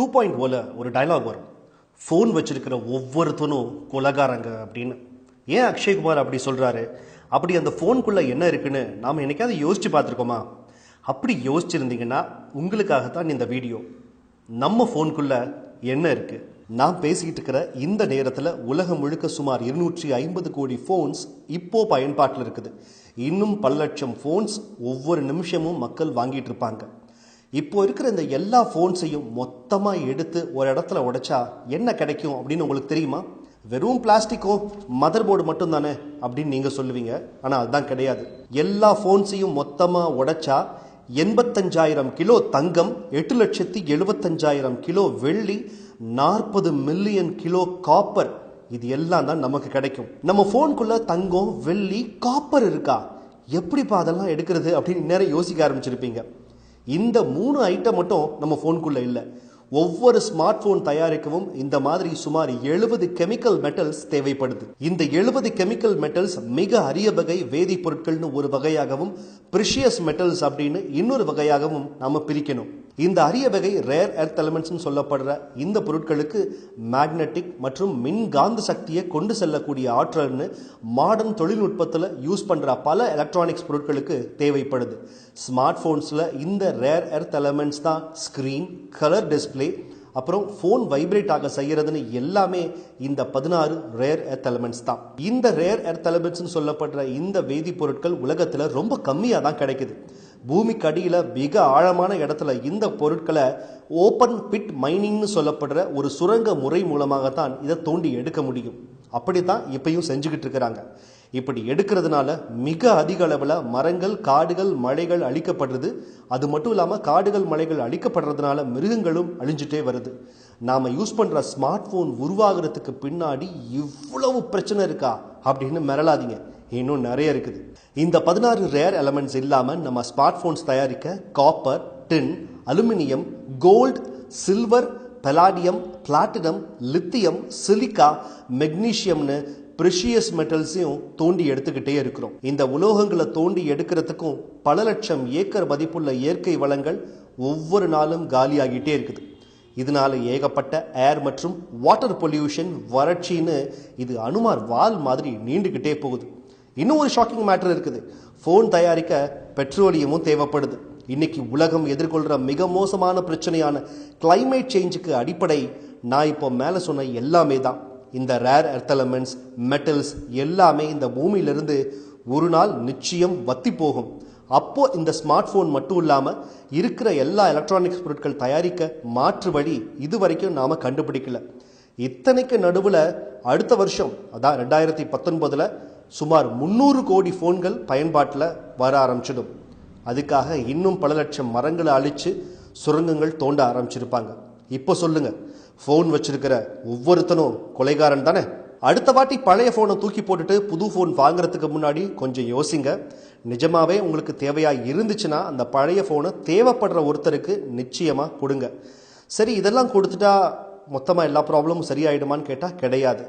2.0ல ஒரு டயலாக் வரும். ஃபோன் வச்சிருக்கிற ஒவ்வொருத்தனும் கொலகாரங்க அப்படின்னு. ஏன் அக்ஷய்குமார் அப்படி சொல்றாரு? அப்படி அந்த ஃபோனுக்குள்ள என்ன இருக்குன்னு நாம என்னைக்காவது யோசிச்சு பார்த்துருக்கோமா? அப்படி யோசிச்சிருந்தீங்கன்னா உங்களுக்காகத்தான் இந்த வீடியோ. நம்ம ஃபோனுக்குள்ள என்ன இருக்கு? நான் பேசிக்கிட்டு இருக்கிற இந்த நேரத்தில் உலகம் முழுக்க சுமார் 250 கோடி ஃபோன்ஸ் இப்போ பயன்பாட்டில் இருக்குது. இன்னும் பல லட்சம் ஃபோன்ஸ் ஒவ்வொரு நிமிஷமும் மக்கள் வாங்கிட்டு இருப்பாங்க. இப்போ இருக்கிற இந்த எல்லா ஃபோன்ஸையும் மொத்தமாக எடுத்து ஒரு இடத்துல உடைச்சா என்ன கிடைக்கும் அப்படின்னு உங்களுக்கு தெரியுமா? வெறும் பிளாஸ்டிக்கோ மதர் போர்டு மட்டும் தானே அப்படின்னு நீங்கள் சொல்லுவீங்க. ஆனால் அதுதான் கிடையாது. எல்லா ஃபோன்ஸையும் மொத்தமாக உடைச்சா 85,000 கிலோ தங்கம், 8,75,000 கிலோ வெள்ளி, 40 மில்லியன் கிலோ காப்பர், இது எல்லாம் தான் நமக்கு கிடைக்கும். நம்ம ஃபோனுக்குள்ள தங்கம், வெள்ளி, காப்பர் இருக்கா? எப்படிப்பா அதெல்லாம் எடுக்கிறது அப்படின்னு நேரம் யோசிக்க ஆரம்பிச்சிருப்பீங்க. இந்த 3 ஐட்டம் மட்டும் நம்ம ஃபோனுக்குள்ள இல்லை. ஒவ்வொரு ஸ்மார்ட் போன் தயாரிக்கவும் இந்த மாதிரி சுமார் 70 கெமிக்கல் மெட்டல்ஸ் தேவைப்படுது. இந்த 70 கெமிக்கல் மெட்டல்ஸ் மிக அரிய வகை வேதிப்பொருட்கள்னு ஒரு வகையாகவும், பிரிஷியஸ் மெட்டல்ஸ் அப்படின்னு இன்னொரு வகையாகவும் நாம பிரிக்கணும். இந்த அரிய வகை ரேர் எர்த் எலிமெண்ட்ஸ் சொல்லப்படுற இந்த பொருட்களுக்கு மேக்னெட்டிக் மற்றும் மின்காந்த சக்தியை கொண்டு செல்லக்கூடிய ஆற்றல்னு மாடர்ன் தொழில்நுட்பத்தில் யூஸ் பண்ற பல எலக்ட்ரானிக்ஸ் பொருட்களுக்கு தேவைப்படுது. ஸ்மார்ட் போன்ஸ்ல இந்த ரேர் எர்த் எலிமெண்ட்ஸ் தான் ஸ்கிரீன், கலர் டிஸ்பிளே, அப்புறம் போன் வைப்ரேட் ஆக செய்யறதுன்னு எல்லாமே இந்த 16 ரேர் எர்த் எலிமெண்ட்ஸ் தான். இந்த ரேர் எர்த் எலிமெண்ட்ஸ் சொல்லப்படுற இந்த வேதிப்பொருட்கள் உலகத்துல ரொம்ப கம்மியா தான் கிடைக்குது. பூமிக்கு அடியில மிக ஆழமான இடத்துல இந்த பொருட்களை ஓபன் பிட் மைனிங்னு சொல்லப்படுற ஒரு சுரங்க முறை மூலமாகத்தான் இதை தோண்டி எடுக்க முடியும். அப்படித்தான் இப்பயும் செஞ்சுக்கிட்டு இருக்கிறாங்க. இப்படி எடுக்கிறதுனால மிக அதிக அளவில் மரங்கள், காடுகள், மலைகள் அழிக்கப்படுறது. அது மட்டும் இல்லாமல் காடுகள், மலைகள் அழிக்கப்படுறதுனால மிருகங்களும் அழிஞ்சிட்டே வருது. நாம் யூஸ் பண்ணுற ஸ்மார்ட் ஃபோன் உருவாகிறதுக்கு பின்னாடி இவ்வளவு பிரச்சனை இருக்கா அப்படின்னு மிரளாதீங்க, இன்னும் நிறைய இருக்குது. இந்த 16 ரேர் எலமெண்ட்ஸ் இல்லாமல் நம்ம ஸ்மார்ட் ஃபோன்ஸ் தயாரிக்க copper, tin, aluminium, gold, silver, palladium, platinum, lithium, silica, மெக்னீசியம்னு பிரிஷியஸ் மெட்டல்ஸையும் தோண்டி எடுத்துக்கிட்டே இருக்கிறோம். இந்த உலோகங்களை தோண்டி எடுக்கிறதுக்கும் பல லட்சம் ஏக்கர் மதிப்புள்ள இயற்கை வளங்கள் ஒவ்வொரு நாளும் காலியாகிட்டே இருக்குது. இதனால ஏகப்பட்ட ஏர் மற்றும் வாட்டர் பொல்யூஷன், வறட்சின்னு இது அனுமார் வால் மாதிரி நீண்டுகிட்டே போகுது. இன்னும் ஒரு ஷாக்கிங் மேட்டர் இருக்குது. போன் தயாரிக்க பெட்ரோலியமும் தேவைப்படுது. இன்னைக்கு உலகம் எதிர்கொள்கிற மிக மோசமான பிரச்சனையான கிளைமேட் சேஞ்சுக்கு அடிப்படை நான் இப்போ மேலே சொன்ன எல்லாமே தான். இந்த ரேர் எர்த் எலிமெண்ட்ஸ், மெட்டல்ஸ் எல்லாமே இந்த பூமியிலிருந்து ஒரு நாள் நிச்சயம் வத்தி போகும். அப்போ இந்த ஸ்மார்ட் போன் மட்டும் இல்லாமல் இருக்கிற எல்லா எலக்ட்ரானிக்ஸ் பொருட்கள் தயாரிக்க மாற்று வழி இது வரைக்கும் நாம கண்டுபிடிக்கல. இத்தனைக்கு நடுவில் அடுத்த வருஷம், அதான் 2019ல் சுமார் 300 கோடி போன்கள் பயன்பாட்டில் வர ஆரம்பிச்சிடும். அதுக்காக இன்னும் பல லட்சம் மரங்களை அழிச்சு சுரங்கங்கள் தோண்ட ஆரம்பிச்சிருப்பாங்க. இப்போ சொல்லுங்க, ஃபோன் வச்சிருக்கிற ஒவ்வொருத்தனும் கொலைகாரன் தானே? அடுத்த வாட்டி பழைய ஃபோனை தூக்கி போட்டுட்டு புது ஃபோன் வாங்குறதுக்கு முன்னாடி கொஞ்சம் யோசிங்க. நிஜமாவே உங்களுக்கு தேவையா இருந்துச்சுன்னா அந்த பழைய ஃபோனை தேவைப்படுற ஒருத்தருக்கு நிச்சயமா கொடுங்க. சரி, இதெல்லாம் கொடுத்துட்டா மொத்தமாக எல்லா ப்ராப்ளமும் சரியாயிடுமான்னு கேட்டால் கிடையாது.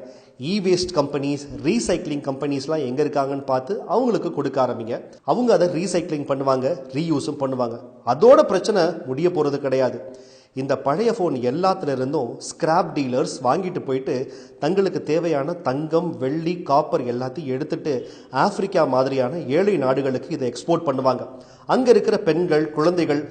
வேஸ்ட் கம்பெனிஸ், ரீசைக்ளிங் கம்பெனிஸ்லாம் எங்கே இருக்காங்கன்னு பார்த்து அவங்களுக்கு கொடுக்க ஆரம்பிங்க. அவங்க அதை ரீசைக்ளிங் பண்ணுவாங்க, ரீயூஸும் பண்ணுவாங்க. அதோட பிரச்சனை முடிய போகிறது கிடையாது. இந்த பழைய ஃபோன் எல்லாத்துல இருந்தும் ஸ்கிராப் டீலர்ஸ் வாங்கிட்டு போயிட்டு தங்களுக்கு தேவையான தங்கம், வெள்ளி, காப்பர் எல்லாத்தையும் எடுத்துட்டு ஆப்பிரிக்கா மாதிரியான ஏழை நாடுகளுக்கு இதை எக்ஸ்போர்ட் பண்ணுவாங்க. அங்கே இருக்கிற பெண்கள், குழந்தைகள்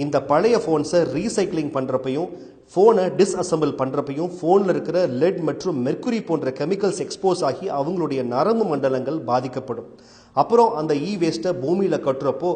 இந்த பழைய ஃபோன்ஸை ரீசைக்ளிங் பண்ணுறப்பையும், ஃபோனை டிஸ்அசம்பிள் பண்ணுறப்பையும் ஃபோனில் இருக்கிற லெட் மற்றும் மெர்க்குரி போன்ற கெமிக்கல்ஸ் எக்ஸ்போஸ் ஆகி அவங்களுடைய நரம்பு மண்டலங்கள் பாதிக்கப்படும். அப்புறம் அந்த வேஸ்ட்டை பூமியில் கட்டுறப்போ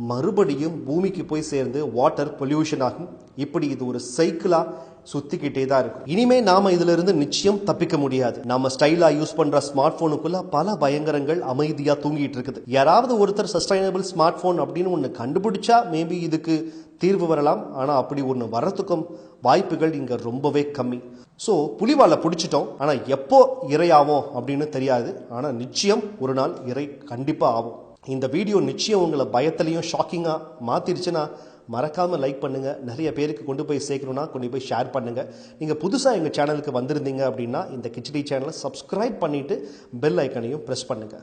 மறுபடியும் பூமிக்கு போய் சேர்ந்து வாட்டர் பொல்யூஷன் ஆகும். இப்படி இது ஒரு சைக்கிளாக சுத்திக்கிட்டே தான் இருக்கும். இனிமே நாம இதுல இருந்து நிச்சயம் தப்பிக்க முடியாது. நாம ஸ்டைலா யூஸ் பண்ற ஸ்மார்ட் போனுக்குள்ள பல பயங்கரங்கள் அமைதியா தூங்கிட்டு இருக்குது. யாராவது ஒருத்தர் சஸ்டைனபிள் ஸ்மார்ட் போன் அப்படின்னு ஒன்று கண்டுபிடிச்சா மேபி இதுக்கு தீர்வு வரலாம். ஆனா அப்படி ஒன்று வர்றதுக்கும் வாய்ப்புகள் இங்க ரொம்பவே கம்மி. ஸோ புலிவாலை பிடிச்சிட்டோம், ஆனா எப்போ இரையாவோம் அப்படின்னு தெரியாது. ஆனா நிச்சயம் ஒரு நாள் இறை கண்டிப்பா ஆகும். இந்த வீடியோ நிச்சயம் உங்களை பயத்திலையும் ஷாக்கிங்கா மாத்திருச்சுன்னா மறக்காம லைக் பண்ணுங்க. நிறைய பேருக்கு கொண்டு போய் சேர்க்கணும்னா கொண்டு போய் ஷேர் பண்ணுங்க. நீங்க புதுசா எங்க சேனலுக்கு வந்திருந்தீங்க அப்படின்னா இந்த கிச்சடி சேனலை சப்ஸ்கிரைப் பண்ணிட்டு பெல் ஐக்கனையும் பிரஸ் பண்ணுங்க.